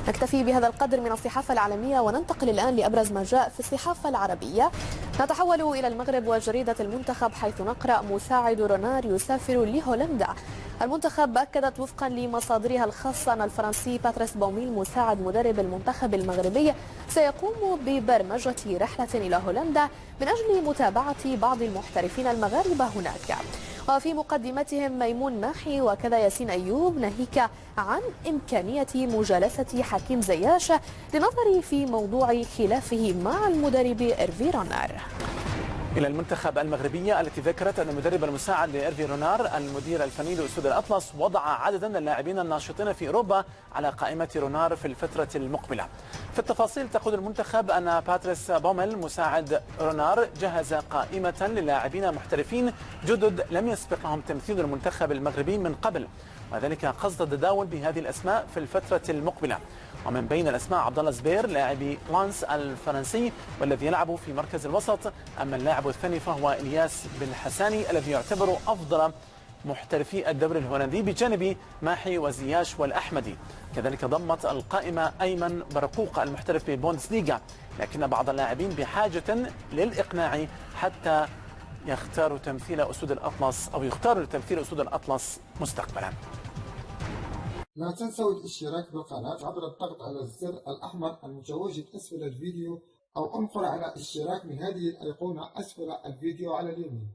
نكتفي بهذا القدر من الصحافة العالمية وننتقل الآن لأبرز ما جاء في الصحافة العربية. نتحول إلى المغرب وجريدة المنتخب، حيث نقرأ: مساعد رونار يسافر لهولندا. المنتخب أكدت وفقا لمصادرها الخاصة أن الفرنسي باتريس بوميل مساعد مدرب المنتخب المغربي سيقوم ببرمجة رحلة إلى هولندا من أجل متابعة بعض المحترفين المغاربة هناك. وفي مقدمتهم ميمون ماحي وكذا ياسين أيوب، ناهيك عن إمكانية مجالسة حكيم زياش لنظر في موضوع خلافه مع المدرب إيرفي رونار. إلى المنتخب المغربية التي ذكرت أن المدرب المساعد لإيرفي رونار المدير الفني لأسود الأطلس وضع عددا من اللاعبين الناشطين في أوروبا على قائمة رونار في الفترة المقبلة. في التفاصيل تقول المنتخب أن باتريس بوميل مساعد رونار جهز قائمة للاعبين محترفين جدد لم يسبقهم تمثيل المنتخب المغربي من قبل، وذلك قصد التداول بهذه الأسماء في الفترة المقبلة. ومن بين الأسماء عبد الله زبير لاعب لانس الفرنسي والذي يلعب في مركز الوسط، أما اللاعب الثاني فهو إلياس بن حساني الذي يعتبر أفضل محترفي الدوري الهولندي بجانب ماحي وزياش والأحمدي. كذلك ضمت القائمة أيمن برقوق المحترف بالبوندسليغا، لكن بعض اللاعبين بحاجة للإقناع حتى يختاروا تمثيل أسود الأطلس أو يختاروا تمثيل أسود الأطلس مستقبلا. لا تنسوا الاشتراك بالقناة عبر الضغط على الزر الأحمر المتواجد أسفل الفيديو، أو انقر على اشتراك من هذه الأيقونة أسفل الفيديو على اليمين.